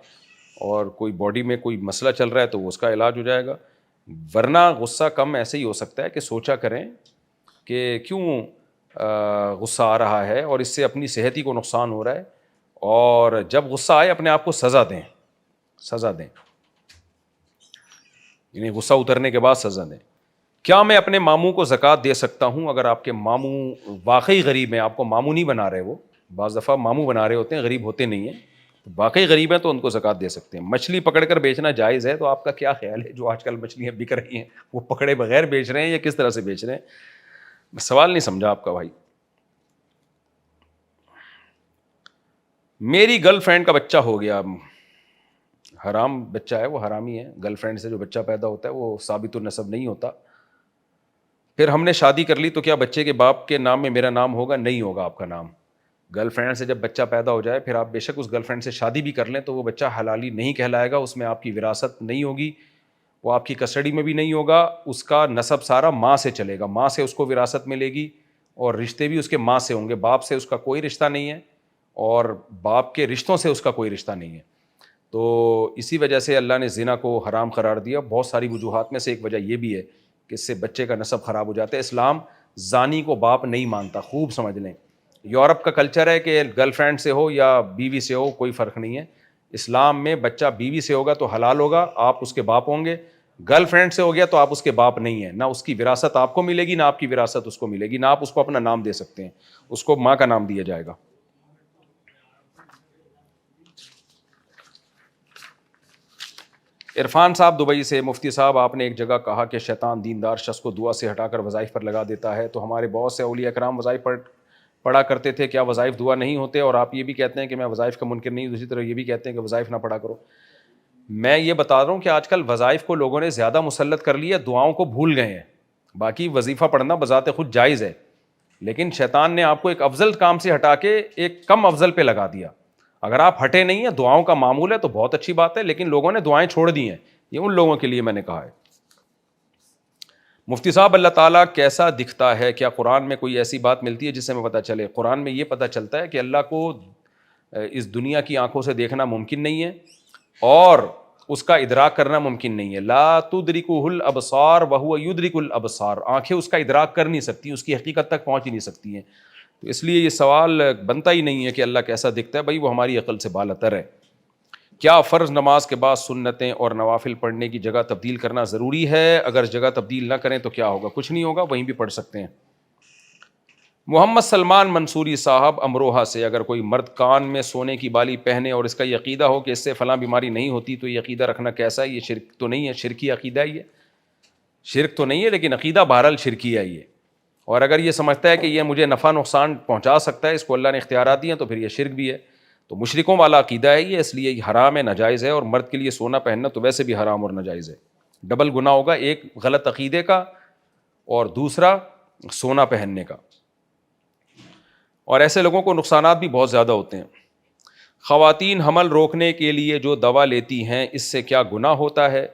اور کوئی باڈی میں کوئی مسئلہ چل رہا ہے تو اس کا علاج ہو جائے گا. ورنہ غصہ کم ایسے ہی ہو سکتا ہے کہ سوچا کریں کہ کیوں غصہ آ رہا ہے, اور اس سے اپنی صحت ہی کو نقصان ہو رہا ہے. اور جب غصہ آئے اپنے آپ کو سزا دیں, سزا دیں, یعنی غصہ اترنے کے بعد سزا دیں. کیا میں اپنے ماموں کو زکوٰۃ دے سکتا ہوں اگر آپ کے ماموں واقعی غریب ہیں؟ آپ کو ماموں نہیں بنا رہے, وہ بعض دفعہ ماموں بنا رہے ہوتے ہیں, غریب ہوتے نہیں ہیں. واقعی غریب ہیں تو ان کو زکوٰۃ دے سکتے ہیں. مچھلی پکڑ کر بیچنا جائز ہے, تو آپ کا کیا خیال ہے جو آج کل مچھلیاں بک رہی ہیں وہ پکڑے بغیر بیچ رہے ہیں یا کس طرح سے بیچ رہے ہیں؟ میں سوال نہیں سمجھا آپ کا بھائی. میری گرل فرینڈ کا بچہ ہو گیا, حرام بچہ ہے, وہ حرامی ہے. گرل فرینڈ سے جو بچہ پیدا ہوتا ہے وہ ثابت النسب نہیں ہوتا. پھر ہم نے شادی کر لی, تو کیا بچے کے باپ کے نام میں میرا نام ہوگا؟ نہیں ہوگا آپ کا نام. گرل فرینڈ سے جب بچہ پیدا ہو جائے, پھر آپ بے شک اس گرل فرینڈ سے شادی بھی کر لیں, تو وہ بچہ حلالی نہیں کہلائے گا. اس میں آپ کی وراثت نہیں ہوگی, وہ آپ کی کسٹڈی میں بھی نہیں ہوگا. اس کا نسب سارا ماں سے چلے گا, ماں سے اس کو وراثت ملے گی, اور رشتے بھی اس کے ماں سے ہوں گے. باپ سے اس کا کوئی رشتہ نہیں ہے, اور باپ کے رشتوں سے اس کا کوئی رشتہ نہیں ہے. تو اسی وجہ سے اللہ نے زنا کو حرام قرار دیا. بہت ساری وجوہات میں سے ایک وجہ یہ بھی ہے کہ اس سے بچے کا نسب خراب ہو جاتا ہے. اسلام زانی کو باپ نہیں مانتا, خوب سمجھ لیں. یورپ کا کلچر ہے کہ گرل فرینڈ سے ہو یا بیوی سے ہو کوئی فرق نہیں ہے. اسلام میں بچہ بیوی سے ہوگا تو حلال ہوگا, آپ اس کے باپ ہوں گے. گرل فرینڈ سے ہو گیا تو آپ اس کے باپ نہیں ہیں, نہ اس کی وراثت آپ کو ملے گی, نہ آپ کی وراثت اس کو ملے گی, نہ آپ اس کو اپنا نام دے سکتے ہیں. اس کو ماں کا نام دیا جائے گا. عرفان صاحب دبئی سے, مفتی صاحب آپ نے ایک جگہ کہا کہ شیطان دیندار شخص کو دعا سے ہٹا کر وظائف پر لگا دیتا ہے, تو ہمارے بہت سے اولیاء کرام وظائف پر پڑھا کرتے تھے, کیا وظائف دعا نہیں ہوتے؟ اور آپ یہ بھی کہتے ہیں کہ میں وظائف کا منکر نہیں ہوں, دوسری طرف یہ بھی کہتے ہیں کہ وظائف نہ پڑھا کرو. میں یہ بتا رہا ہوں کہ آج کل وظائف کو لوگوں نے زیادہ مسلط کر لیا, دعاؤں کو بھول گئے ہیں. باقی وظیفہ پڑھنا بذات خود جائز ہے، لیکن شیطان نے آپ کو ایک افضل کام سے ہٹا کے ایک کم افضل پہ لگا دیا. اگر آپ ہٹے نہیں ہیں، دعاؤں کا معمول ہے تو بہت اچھی بات ہے، لیکن لوگوں نے دعائیں چھوڑ دی ہیں، یہ ان لوگوں کے لیے میں نے کہا ہے. مفتی صاحب، اللہ تعالیٰ کیسا دکھتا ہے؟ کیا قرآن میں کوئی ایسی بات ملتی ہے جس سے ہمیں پتہ چلے؟ قرآن میں یہ پتہ چلتا ہے کہ اللہ کو اس دنیا کی آنکھوں سے دیکھنا ممکن نہیں ہے اور اس کا ادراک کرنا ممکن نہیں ہے. لا تدرکہ الابصار وہو یدرک الابصار، آنکھیں اس کا ادراک کر نہیں سکتی، اس کی حقیقت تک پہنچ ہی نہیں سکتی ہیں. تو اس لیے یہ سوال بنتا ہی نہیں ہے کہ اللہ کیسا دکھتا ہے، بھائی وہ ہماری عقل سے بالاتر ہے. کیا فرض نماز کے بعد سنتیں اور نوافل پڑھنے کی جگہ تبدیل کرنا ضروری ہے؟ اگر جگہ تبدیل نہ کریں تو کیا ہوگا؟ کچھ نہیں ہوگا، وہیں بھی پڑھ سکتے ہیں. محمد سلمان منصوری صاحب امروہہ سے، اگر کوئی مرد کان میں سونے کی بالی پہنے اور اس کا یہ عقیدہ ہو کہ اس سے فلاں بیماری نہیں ہوتی، تو یہ عقیدہ رکھنا کیسا ہے؟ یہ شرک تو نہیں ہے؟ شرکی عقیدہ ہے، یہ شرک تو نہیں ہے لیکن عقیدہ بہرحال شرکی ہے یہ. اور اگر یہ سمجھتا ہے کہ یہ مجھے نفع نقصان پہنچا سکتا ہے، اس کو اللہ نے اختیارات دیے ہیں، تو پھر یہ شرک بھی ہے. تو مشرکوں والا عقیدہ ہے یہ، اس لیے یہ حرام ہے، ناجائز ہے. اور مرد کے لیے سونا پہننا تو ویسے بھی حرام اور ناجائز ہے. ڈبل گناہ ہوگا، ایک غلط عقیدے کا اور دوسرا سونا پہننے کا. اور ایسے لوگوں کو نقصانات بھی بہت زیادہ ہوتے ہیں. خواتین حمل روکنے کے لیے جو دوا لیتی ہیں، اس سے کیا گناہ ہوتا ہے؟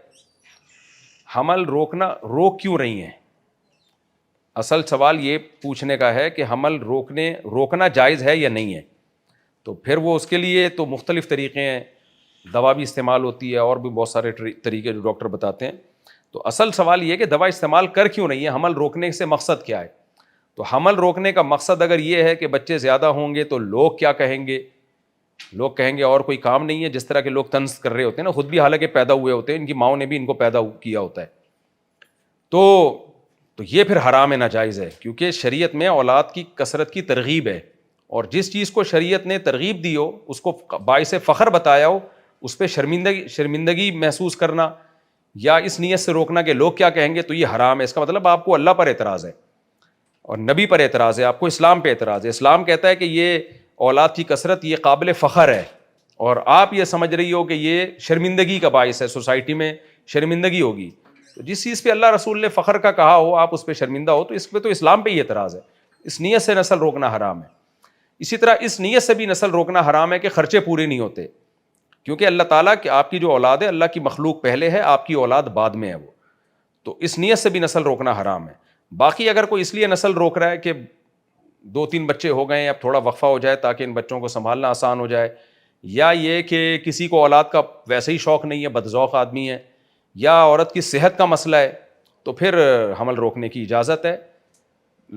حمل روک کیوں رہی ہیں؟ اصل سوال یہ پوچھنے کا ہے کہ حمل روکنا جائز ہے یا نہیں ہے. تو پھر وہ اس کے لیے تو مختلف طریقے ہیں، دوا بھی استعمال ہوتی ہے اور بھی بہت سارے طریقے جو ڈاکٹر بتاتے ہیں. تو اصل سوال یہ کہ دوا استعمال کر کیوں رہی ہے؟ حمل روکنے سے مقصد کیا ہے؟ تو حمل روکنے کا مقصد اگر یہ ہے کہ بچے زیادہ ہوں گے تو لوگ کیا کہیں گے، لوگ کہیں گے اور کوئی کام نہیں ہے، جس طرح کے لوگ طنز کر رہے ہوتے ہیں نا، خود بھی حالانکہ پیدا ہوئے ہوتے ہیں، ان کی ماؤں نے بھی ان کو پیدا کیا ہوتا ہے. تو یہ پھر حرام ہے، ناجائز ہے، کیونکہ شریعت میں اولاد کی کثرت کی ترغیب ہے. اور جس چیز کو شریعت نے ترغیب دی ہو، اس کو باعث فخر بتایا ہو، اس پہ شرمندگی محسوس کرنا یا اس نیت سے روکنا کہ لوگ کیا کہیں گے، تو یہ حرام ہے. اس کا مطلب آپ کو اللہ پر اعتراض ہے اور نبی پر اعتراض ہے، آپ کو اسلام پہ اعتراض ہے. اسلام کہتا ہے کہ یہ اولاد کی کثرت یہ قابل فخر ہے، اور آپ یہ سمجھ رہی ہو کہ یہ شرمندگی کا باعث ہے، سوسائٹی میں شرمندگی ہوگی. تو جس چیز پہ اللہ رسول نے فخر کا کہا ہو، آپ اس پہ شرمندہ ہو، تو اس پہ تو اسلام پہ ہی اعتراض ہے. اس نیت سے نسل روکنا حرام ہے. اسی طرح اس نیت سے بھی نسل روکنا حرام ہے کہ خرچے پورے نہیں ہوتے، کیونکہ اللہ تعالیٰ کہ آپ کی جو اولاد ہے، اللہ کی مخلوق پہلے ہے، آپ کی اولاد بعد میں ہے وہ. تو اس نیت سے بھی نسل روکنا حرام ہے. باقی اگر کوئی اس لیے نسل روک رہا ہے کہ 2-3 بچے ہو گئے ہیں، اب تھوڑا وقفہ ہو جائے تاکہ ان بچوں کو سنبھالنا آسان ہو جائے، یا یہ کہ کسی کو اولاد کا ویسے ہی شوق نہیں ہے، بدذوق آدمی ہے، یا عورت کی صحت کا مسئلہ ہے، تو پھر حمل روکنے کی اجازت ہے،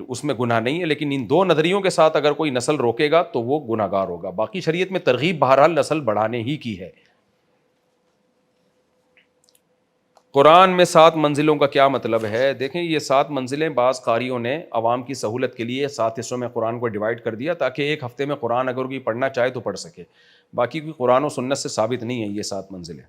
اس میں گناہ نہیں ہے. لیکن ان دو نظریوں کے ساتھ اگر کوئی نسل روکے گا تو وہ گناہ گار ہوگا. باقی شریعت میں ترغیب بہرحال نسل بڑھانے ہی کی ہے. قرآن میں 7 منزلوں کا کیا مطلب ہے؟ دیکھیں، یہ 7 منزلیں بعض قاریوں نے عوام کی سہولت کے لیے 7 حصوں میں قرآن کو ڈیوائڈ کر دیا تاکہ ایک ہفتے میں قرآن اگر کوئی پڑھنا چاہے تو پڑھ سکے. باقی کوئی قرآن و سنت سے ثابت نہیں ہے یہ 7 منزلیں.